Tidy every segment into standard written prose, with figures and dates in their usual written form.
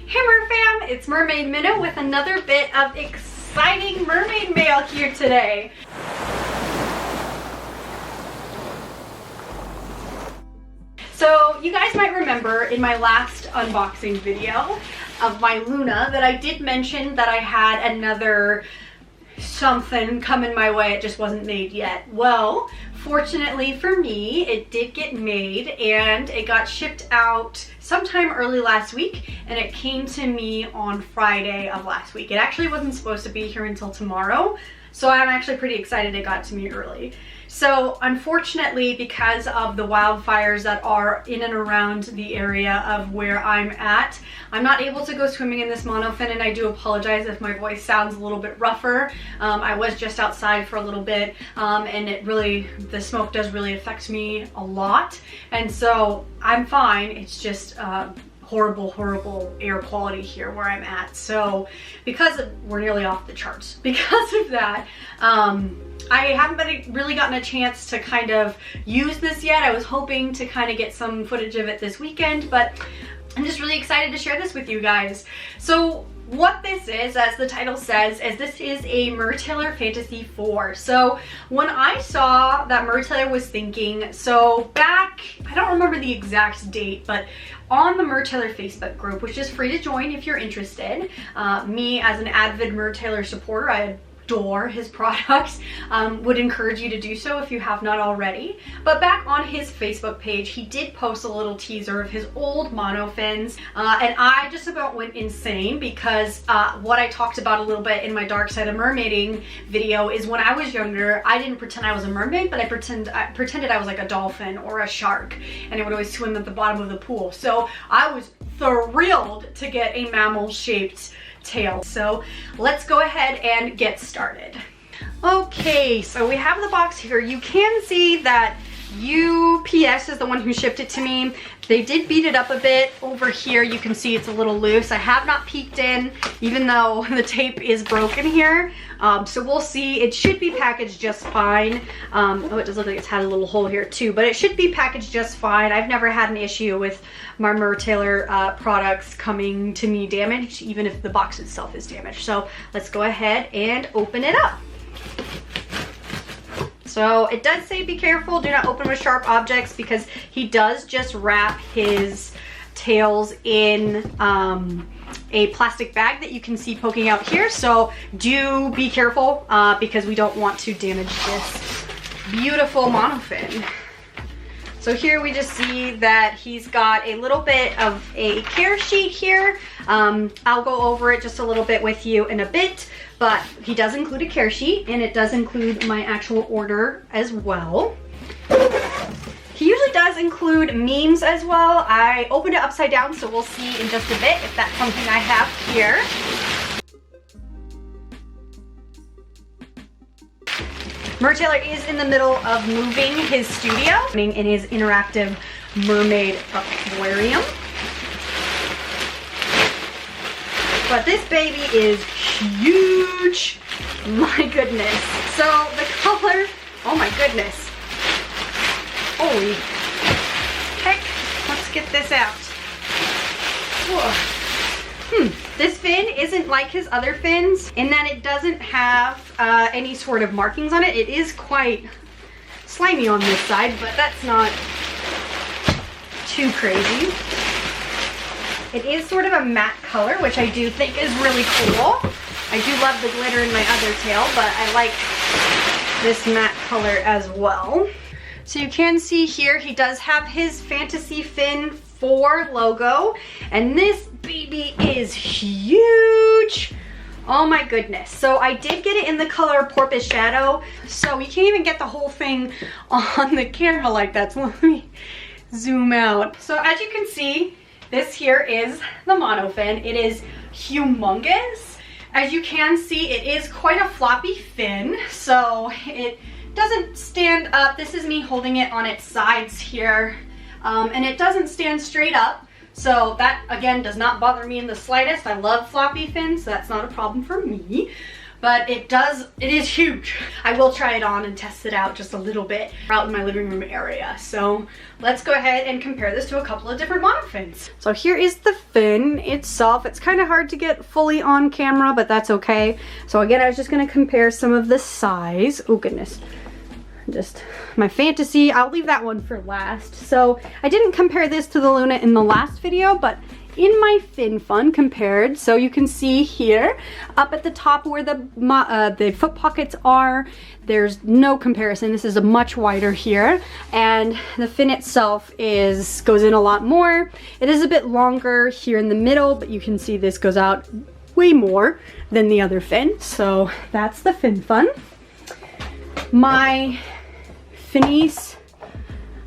Hey Merfam, it's Mermaid Minnow with another bit of exciting mermaid mail here today. So you guys might remember in my last unboxing video of my Luna that I did mention that I had another something coming my way. It just wasn't made yet. Well, fortunately for me, it did get made and it got shipped out sometime early last week, and it came to me on Friday of last week. It actually wasn't supposed to be here until tomorrow, so I'm actually pretty excited it got to me early. So unfortunately, because of the wildfires that are in and around the area of where I'm at, I'm not able to go swimming in this monofin, and I do apologize if my voice sounds a little bit rougher. I was just outside for a little bit, and the smoke does really affect me a lot, and so I'm fine. It's just horrible air quality here where I'm at. So we're nearly off the charts because of that, I haven't really gotten a chance to kind of use this yet. I was hoping to kind of get some footage of it this weekend, but I'm just really excited to share this with you guys. So what this is, as the title says, is this is a Mertailor Fantasea 4. So when I saw that Mertailor was thinking, so back, I don't remember the exact date, but on the Mertailor Facebook group, which is free to join if you're interested, me as an avid Mertailor supporter, I adore his products, would encourage you to do so if you have not already. But back on his Facebook page, he did post a little teaser of his old monofins, and I just about went insane because what I talked about a little bit in my Dark Side of Mermaiding video is when I was younger, I didn't pretend I was a mermaid, but I pretended I was like a dolphin or a shark, and I would always swim at the bottom of the pool. So I was thrilled to get a mammal-shaped tail. So let's go ahead and get started. Okay, so we have the box here. You can see that UPS is the one who shipped it to me. They did beat it up a bit over here. You can see it's a little loose. I have not peeked in, even though the tape is broken here. So we'll see. It should be packaged just fine. Oh, it does look like it's had a little hole here too, but it should be packaged just fine. I've never had an issue with my Mertailor products coming to me damaged, even if the box itself is damaged. So let's go ahead and open it up. So it does say be careful, do not open with sharp objects, because he does just wrap his tails in a plastic bag that you can see poking out here. So do be careful because we don't want to damage this beautiful monofin. So here we just see that he's got a little bit of a care sheet here. I'll go over it just a little bit with you in a bit, but he does include a care sheet, and it does include my actual order as well. He usually does include memes as well. I opened it upside down, so we'll see in just a bit if that's something I have here. Mertailor is in the middle of moving his studio in his interactive mermaid aquarium. But this baby is huge. My goodness. So the color, oh my goodness. Holy heck. Let's get this out. Whoa. This fin isn't like his other fins in that it doesn't have any sort of markings on it. It is quite slimy on this side, but that's not too crazy. It is sort of a matte color, which I do think is really cool. I do love the glitter in my other tail, but I like this matte color as well. So you can see here, he does have his Fantasea Fin 4 logo, and this baby is huge. Oh my goodness. So I did get it in the color Porpoise Shadow, so you can't even get the whole thing on the camera like that. So let me zoom out. So as you can see, this here is the monofin. It is humongous. As you can see, it is quite a floppy fin, so it doesn't stand up. This is me holding it on its sides here, and it doesn't stand straight up. So that, again, does not bother me in the slightest. I love floppy fins, so that's not a problem for me. but it is huge. I will try it on and test it out just a little bit out in my living room area. So let's go ahead and compare this to a couple of different monofins. So here is the fin itself. It's kind of hard to get fully on camera, but that's okay. So again, I was just gonna compare some of the size. Oh goodness. Just my Fantasea, I'll leave that one for last. So I didn't compare this to the Luna in the last video, but in my fin fun compared, so you can see here up at the top where the foot pockets are, there's no comparison. This is a much wider here, and the fin itself goes in a lot more. It is a bit longer here in the middle, but you can see this goes out way more than the other fin. So that's the fin fun. My Finesse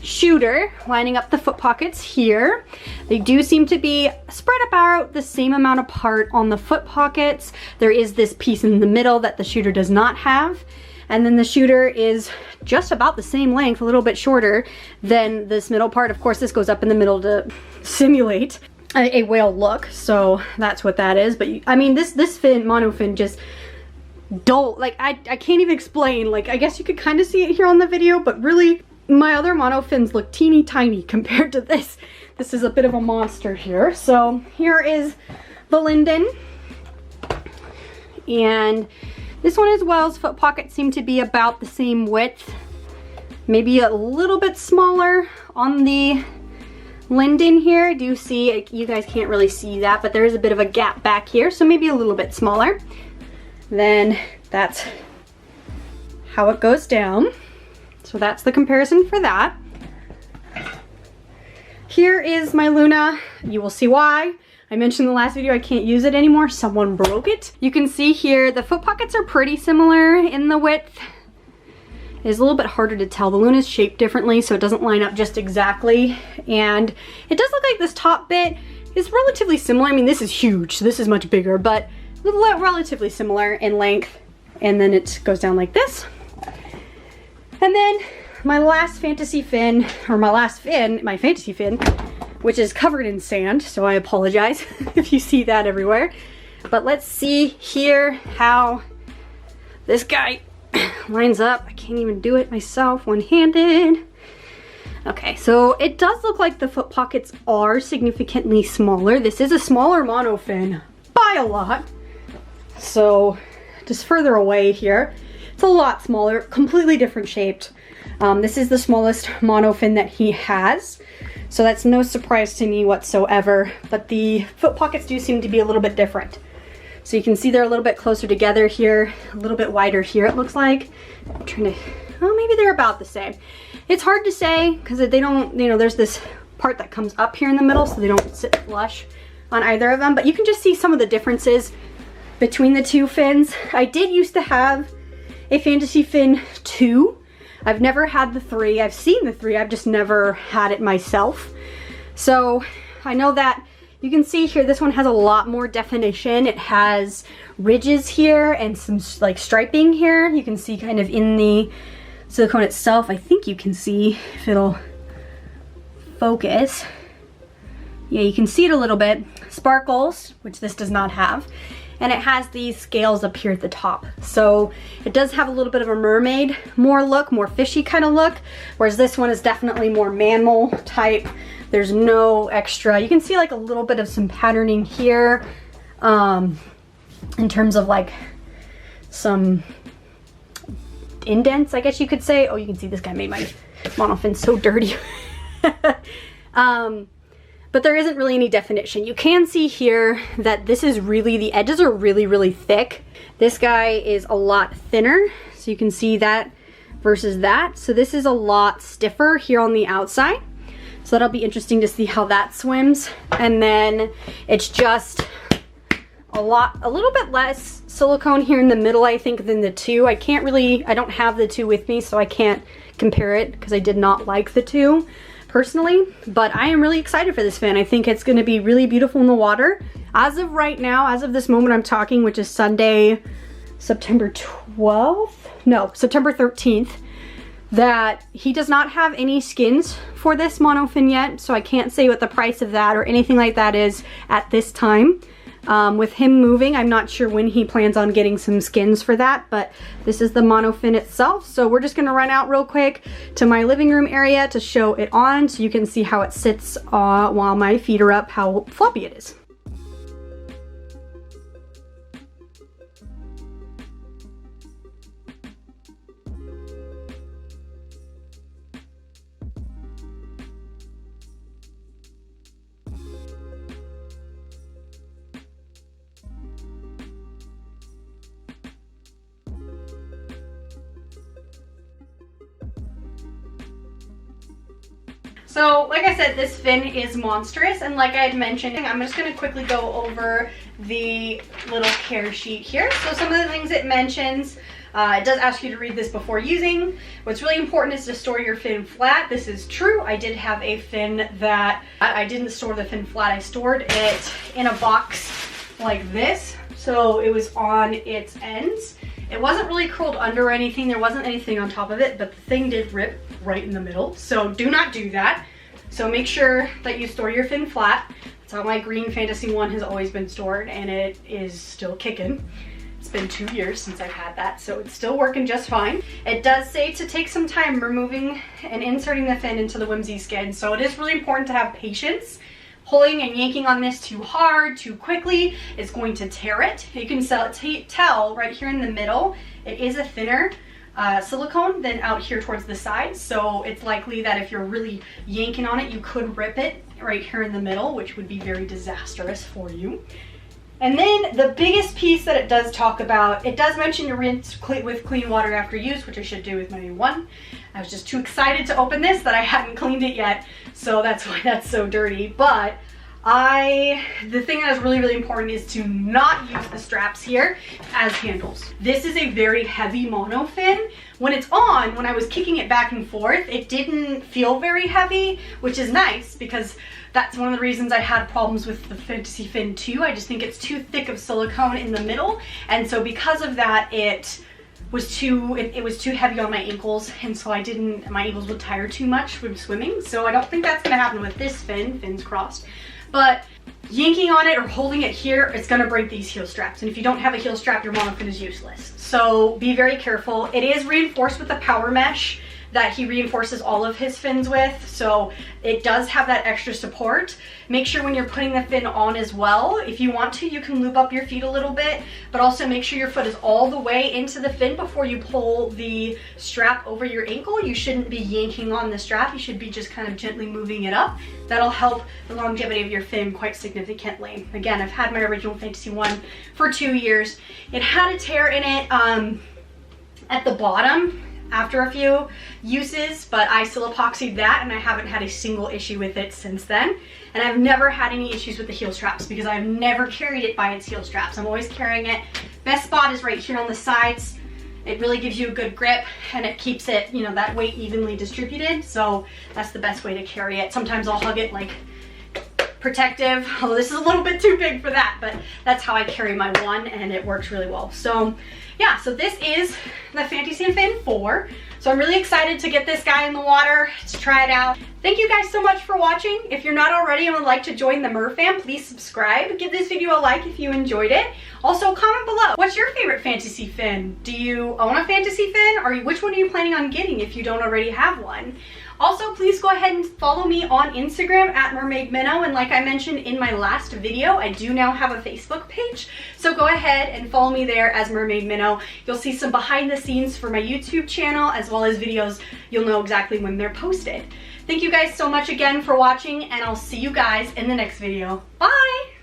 shooter lining up the foot pockets here. They do seem to be spread about the same amount apart on the foot pockets. There is this piece in the middle that the shooter does not have. And then the shooter is just about the same length, a little bit shorter than this middle part. Of course, this goes up in the middle to simulate a whale look. So that's what that is. But I mean, this monofin just dull. Like I can't even explain. Like I guess you could kind of see it here on the video, but really my other monofins look teeny tiny compared to this. This is a bit of a monster here. So here is the linden. And this one as well's foot pockets seem to be about the same width. Maybe a little bit smaller on the linden here. I do see, you guys can't really see that, but there is a bit of a gap back here. So maybe a little bit smaller. Then that's how it goes down. So that's the comparison for that. Here is my Luna. You will see why. I mentioned in the last video I can't use it anymore. Someone broke it. You can see here the foot pockets are pretty similar in the width. It's a little bit harder to tell. The Luna is shaped differently, so it doesn't line up just exactly. And it does look like this top bit is relatively similar. I mean, this is huge, so this is much bigger, but relatively similar in length. And then it goes down like this. And then my last Fantasea fin, or my Fantasea fin, which is covered in sand, so I apologize if you see that everywhere. But let's see here how this guy lines up. I can't even do it myself one-handed. Okay, so it does look like the foot pockets are significantly smaller. This is a smaller monofin by a lot. So just further away here, it's a lot smaller, completely different shaped. This is the smallest monofin that he has, so that's no surprise to me whatsoever, but the foot pockets do seem to be a little bit different. So you can see they're a little bit closer together here, a little bit wider here it looks like. I'm trying to, oh, maybe they're about the same. It's hard to say because they don't, you know, there's this part that comes up here in the middle, so they don't sit flush on either of them, but you can just see some of the differences between the two fins. I did used to have a Fantasea fin 2. I've never had the 3. I've seen the 3. I've just never had it myself. So I know that you can see here this one has a lot more definition. It has ridges here and some like striping here. You can see kind of in the silicone itself. I think you can see if it'll focus. Yeah, you can see it a little bit. Sparkles, which this does not have. And it has these scales up here at the top. So it does have a little bit of a mermaid more look, more fishy kind of look, whereas this one is definitely more mammal type. There's no extra, you can see like a little bit of some patterning here in terms of like some indents, I guess you could say. Oh, you can see this guy made my monofin so dirty. But there isn't really any definition. You can see here that this is really, the edges are really, really thick. This guy is a lot thinner, so you can see that versus that. So this is a lot stiffer here on the outside. So that'll be interesting to see how that swims. And then it's just a little bit less silicone here in the middle, I think, than the 2. I don't have the 2 with me, so I can't compare it because I did not like the 2. Personally, but I am really excited for this fin. I think it's going to be really beautiful in the water. As of right now, as of this moment I'm talking, which is Sunday, September 12th? No, September 13th, that he does not have any skins for this monofin yet, so I can't say what the price of that or anything like that is at this time. With him moving, I'm not sure when he plans on getting some skins for that, but this is the monofin itself. So we're just gonna run out real quick to my living room area to show it on so you can see how it sits while my feet are up, how floppy it is. So, like I said, this fin is monstrous, and like I had mentioned, I'm just going to quickly go over the little care sheet here. So some of the things it mentions, it does ask you to read this before using. What's really important is to store your fin flat. This is true. I did have a fin that I didn't store the fin flat. I stored it in a box like this, so it was on its ends. It wasn't really curled under or anything. There wasn't anything on top of it, but the thing did rip right in the middle. So do not do that. So make sure that you store your fin flat. That's how my green Fantasy one has always been stored, and it is still kicking. It's been 2 years since I've had that, so it's still working just fine. It does say to take some time removing and inserting the fin into the Whimsy skin. So it is really important to have patience. Pulling and yanking on this too hard, too quickly, is going to tear it. You can tell right here in the middle, it is a thinner silicone than out here towards the sides. So it's likely that if you're really yanking on it, you could rip it right here in the middle, which would be very disastrous for you. And then the biggest piece that it does talk about, it does mention to rinse with clean water after use, which I should do with my new one. I was just too excited to open this that I hadn't cleaned it yet, so that's why that's so dirty. But the thing that is really, really important is to not use the straps here as handles. This is a very heavy monofin. When it's on, when I was kicking it back and forth, it didn't feel very heavy, which is nice because that's one of the reasons I had problems with the Fantasy Fin 2. I just think it's too thick of silicone in the middle, and so because of that, it was too heavy on my ankles, and so my ankles would tire too much from swimming. So I don't think that's gonna happen with this fin, fins crossed. But yanking on it or holding it here, it's gonna break these heel straps. And if you don't have a heel strap, your monofin is useless. So be very careful. It is reinforced with the power mesh that he reinforces all of his fins with, so it does have that extra support. Make sure when you're putting the fin on as well, if you want to, you can lube up your feet a little bit, but also make sure your foot is all the way into the fin before you pull the strap over your ankle. You shouldn't be yanking on the strap, you should be just kind of gently moving it up. That'll help the longevity of your fin quite significantly. Again, I've had my original Fantasy one for 2 years. It had a tear in it at the bottom after a few uses, but I still epoxied that, and I haven't had a single issue with it since then. And I've never had any issues with the heel straps because I've never carried it by its heel straps. I'm always carrying it. Best spot is right here on the sides. It really gives you a good grip, and it keeps it, you know, that weight evenly distributed. So that's the best way to carry it. Sometimes I'll hug it like protective, although this is a little bit too big for that, but that's how I carry my one, and it works really well. So yeah, so this is the Fantasy Fin 4. So I'm really excited to get this guy in the water, to try it out. Thank you guys so much for watching. If you're not already and would like to join the Merfam, please subscribe. Give this video a like if you enjoyed it. Also, comment below. What's your favorite Fantasy Fin? Do you own a Fantasy Fin? Or which one are you planning on getting if you don't already have one? Also, please go ahead and follow me on Instagram at Mermaid Minnow. And like I mentioned in my last video, I do now have a Facebook page. So go ahead and follow me there as Mermaid Minnow. You'll see some behind the scenes for my YouTube channel, as well as videos you'll know exactly when they're posted. Thank you guys so much again for watching, and I'll see you guys in the next video. Bye!